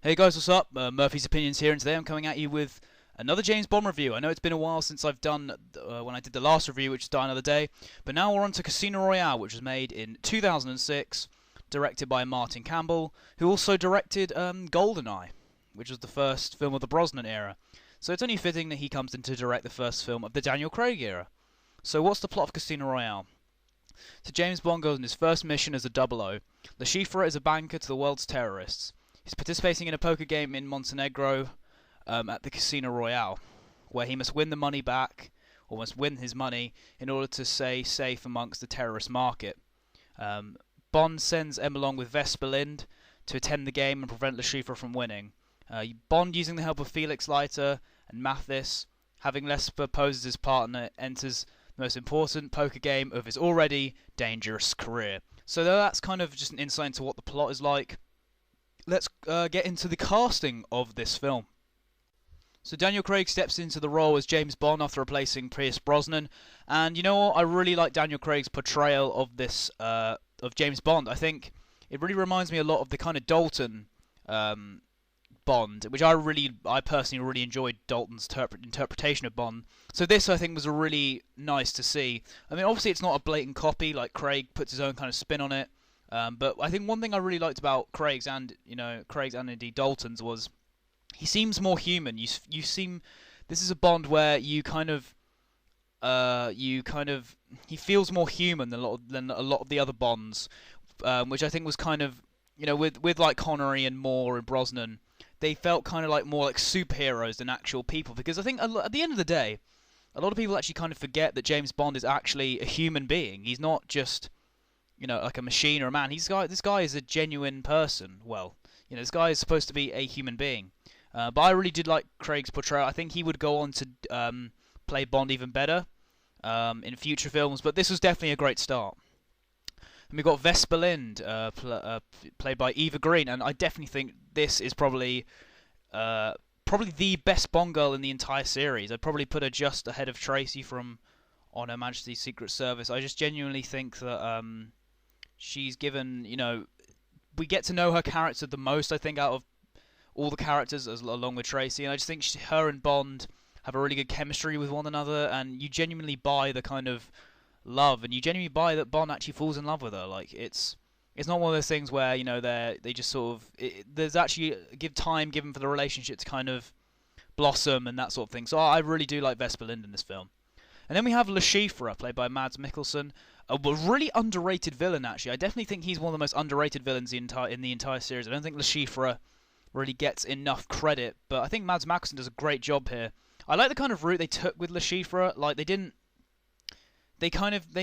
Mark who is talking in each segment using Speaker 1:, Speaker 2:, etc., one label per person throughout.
Speaker 1: Hey guys, what's up? Murphy's Opinions here, and today I'm coming at you with another James Bond review. I know it's been a while since I've done when I did the last review, which was Die Another Day, but now we're on to Casino Royale, which was made in 2006, directed by Martin Campbell, who also directed GoldenEye, which was the first film of the Brosnan era. So it's only fitting that he comes in to direct the first film of the Daniel Craig era. So what's the plot of Casino Royale? So James Bond goes on his first mission as a double O. Le Chiffre is a banker to the world's terrorists. He's participating in a poker game in Montenegro at the Casino Royale, where he must win the money back, or must win his money, in order to stay safe amongst the terrorist market. Bond sends M along with Vesper Lind to attend the game and prevent Le Chiffre from winning. Bond, using the help of Felix Leiter and Mathis, having Lesper pose as his partner, enters the most important poker game of his already dangerous career. So that's kind of just an insight into what the plot is like. Let's get into the casting of this film. So Daniel Craig steps into the role as James Bond after replacing Pierce Brosnan, and you know what? I really like Daniel Craig's portrayal of this of James Bond. I think it really reminds me a lot of the kind of Dalton Bond, which I personally really enjoyed Dalton's interpretation of Bond. So this, I think, was really nice to see. I mean, obviously it's not a blatant copy, like Craig puts his own kind of spin on it. But I think one thing I really liked about Craig's and indeed Dalton's was he seems more human. You seem this is a Bond where he feels more human than a lot of the other Bonds, which I think was kind of with like Connery and Moore and Brosnan, they felt kind of like more like superheroes than actual people, because I think at the end of the day, a lot of people actually kind of forget that James Bond is actually a human being. He's not just like a machine or a man. This guy is a genuine person. Well, this guy is supposed to be a human being. But I really did like Craig's portrayal. I think he would go on to play Bond even better in future films. But this was definitely a great start. And we got Vesper Lind, played by Eva Green, and I definitely think this is probably the best Bond girl in the entire series. I'd probably put her just ahead of Tracy from On Her Majesty's Secret Service. I just genuinely think that she's given, we get to know her character the most, I think, out of all the characters, along with Tracy. And I just think her and Bond have a really good chemistry with one another, and you genuinely buy the kind of love, and you genuinely buy that Bond actually falls in love with her. Like it's not one of those things where they just sort of there's actually time given for the relationship to kind of blossom and that sort of thing. So I really do like Vesper Lind in this film. And then we have Le Chiffre, played by Mads Mikkelsen, a really underrated villain, actually. I definitely think he's one of the most underrated villains in the entire series. I don't think Le Chiffre really gets enough credit, but I think Mads Mikkelsen does a great job here. I like the kind of route they took with Le Chiffre. Like, they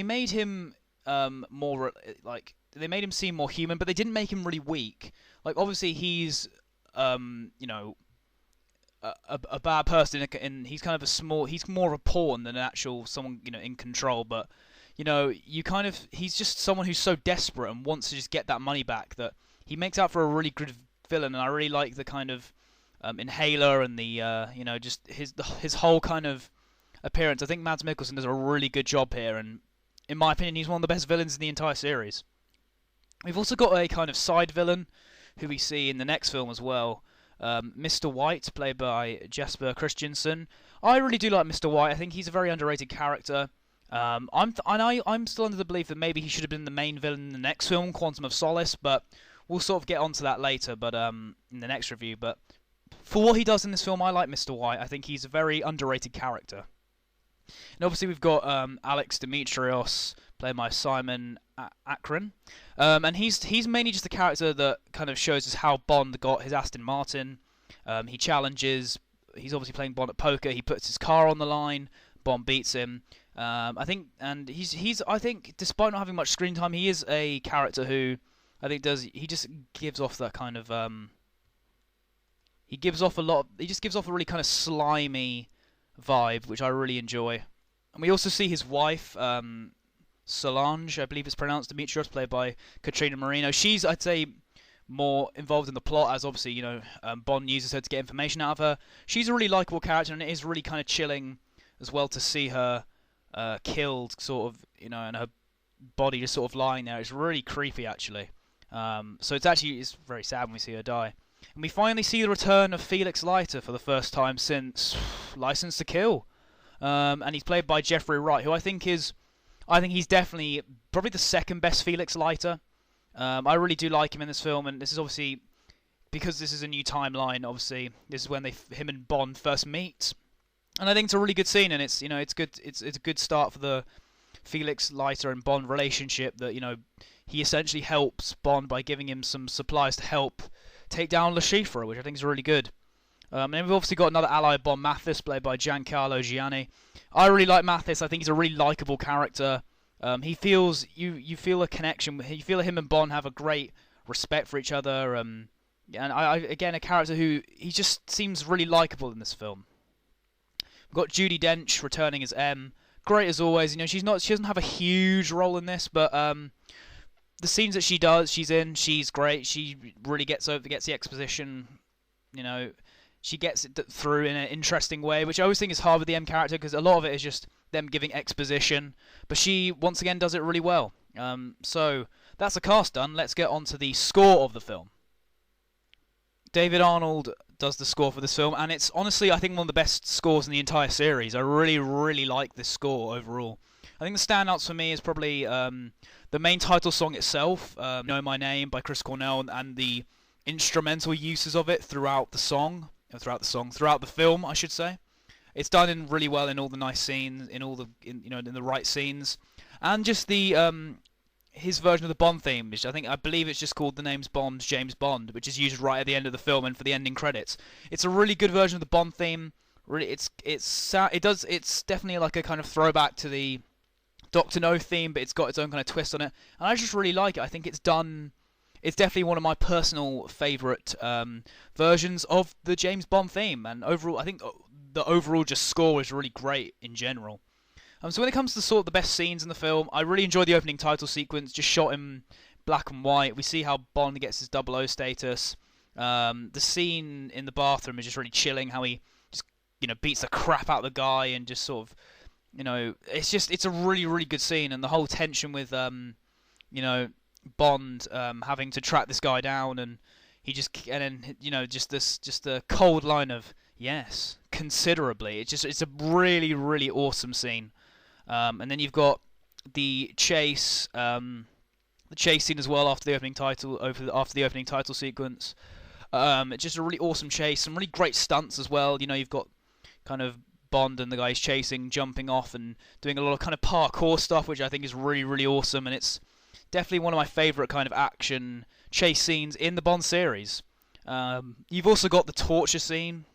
Speaker 1: made him more, like, they made him seem more human, but they didn't make him really weak. Like, obviously he's, a bad person, and he's kind of he's more of a pawn than an actual someone in control. But he's just someone who's so desperate and wants to just get that money back that he makes out for a really good villain. And I really like the kind of inhaler and the just his whole kind of appearance. I think Mads Mikkelsen does a really good job here, and in my opinion, he's one of the best villains in the entire series. We've also got a kind of side villain who we see in the next film as well. Mr. White, played by Jesper Christensen. I really do like Mr. White. I think he's a very underrated character. I'm still under the belief that maybe he should have been the main villain in the next film, Quantum of Solace, but we'll sort of get onto that later, but in the next review. But for what he does in this film, I like Mr. White. I think he's a very underrated character. And obviously we've got Alex Dimitrios, played by Simon Akron. And he's mainly just a character that kind of shows us how Bond got his Aston Martin. He challenges. He's obviously playing Bond at poker. He puts his car on the line. Bond beats him. I think despite not having much screen time, he is a character who I think he just gives off that kind of he gives off a really kind of slimy vibe, which I really enjoy. And we also see his wife, Solange, I believe it's pronounced, Demetrios, played by Katrina Marino. She's, I'd say, more involved in the plot, as obviously, Bond uses her to get information out of her. She's a really likable character, and it is really kind of chilling as well to see her killed, sort of, and her body just sort of lying there. It's really creepy, actually. So it's very sad when we see her die. And we finally see the return of Felix Leiter for the first time since License to Kill. And he's played by Jeffrey Wright, who I think he's definitely probably the second best Felix Leiter. I really do like him in this film, and this is obviously because this is a new timeline. Obviously, this is when him and Bond first meet, and I think it's a really good scene, and it's good. It's a good start for the Felix Leiter and Bond relationship. That he essentially helps Bond by giving him some supplies to help take down Le Chiffre, which I think is really good. And we've obviously got another ally, Bond Mathis, played by Giancarlo Gianni. I really like Mathis. I think he's a really likable character. He feels you feel a connection. You feel him and Bond have a great respect for each other. And again, a character who he just seems really likable in this film. We've got Judi Dench returning as M. Great as always. She doesn't have a huge role in this, but the scenes that she's in, she's great. She really gets the exposition. She gets it through in an interesting way, which I always think is hard with the M character because a lot of it is just them giving exposition. But she, once again, does it really well. So that's the cast done. Let's get on to the score of the film. David Arnold does the score for this film, and it's honestly, I think, one of the best scores in the entire series. I really, really like this score overall. I think the standouts for me is probably the main title song itself, Know My Name by Chris Cornell, and the instrumental uses of it throughout the film, I should say. It's done in really well in all the nice scenes, in the right scenes, and just the his version of the Bond theme, which I believe it's just called The Name's Bond, James Bond, which is used right at the end of the film and for the ending credits. It's a really good version of the Bond theme. Really, it's definitely like a kind of throwback to the Dr. No theme, but it's got its own kind of twist on it, and I just really like it. I think it's definitely one of my personal favourite versions of the James Bond theme, and overall, I think the overall just score is really great in general. So when it comes to sort of the best scenes in the film, I really enjoy the opening title sequence, just shot in black and white. We see how Bond gets his 00 status. The scene in the bathroom is just really chilling, how he just beats the crap out of the guy and just sort of, it's a really, really good scene, and the whole tension with Bond having to track this guy down, and just the cold line of yes, considerably. It's a really, really awesome scene. And then you've got the chase scene as well after the opening title sequence. It's just a really awesome chase, some really great stunts as well. You've got kind of Bond and the guy he's chasing jumping off and doing a lot of kind of parkour stuff, which I think is really, really awesome, and it's definitely one of my favourite kind of action chase scenes in the Bond series. You've also got the torture scene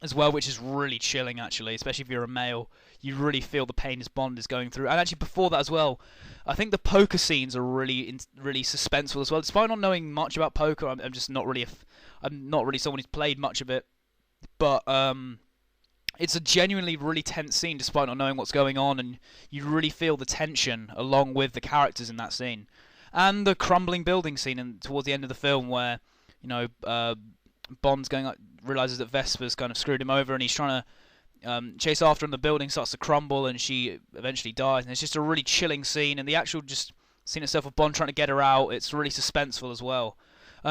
Speaker 1: as well, which is really chilling actually, especially if you're a male. You really feel the pain as Bond is going through. And actually before that as well, I think the poker scenes are really suspenseful as well. Despite not knowing much about poker, I'm just not really I'm not really someone who's played much of it. But it's a genuinely really tense scene despite not knowing what's going on, and you really feel the tension along with the characters in that scene. And the crumbling building scene towards the end of the film where, Bond's realizes that Vesper's kind of screwed him over, and he's trying to chase after him. The building starts to crumble, and she eventually dies. And it's just a really chilling scene, and the actual just scene itself of Bond trying to get her out, it's really suspenseful as well.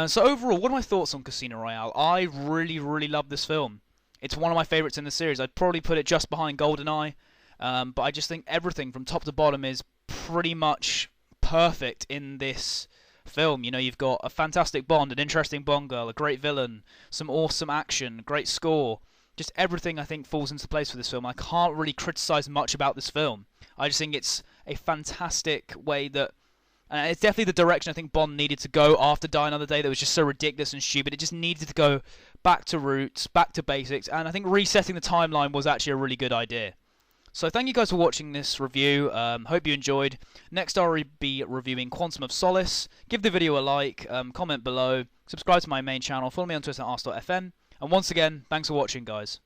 Speaker 1: So overall, what are my thoughts on Casino Royale? I really, really love this film. It's one of my favourites in the series. I'd probably put it just behind GoldenEye, but I just think everything from top to bottom is pretty much perfect in this film. You've got a fantastic Bond, an interesting Bond girl, a great villain, some awesome action, great score. Just everything I think falls into place for this film. I can't really criticise much about this film. I just think it's a fantastic way that... it's definitely the direction I think Bond needed to go after Die Another Day that was just so ridiculous and stupid. It just needed to go back to roots, back to basics, and I think resetting the timeline was actually a really good idea. So thank you guys for watching this review. Hope you enjoyed. Next I'll be reviewing Quantum of Solace. Give the video a like, comment below, subscribe to my main channel, follow me on Twitter at ars.fm, and once again, thanks for watching guys.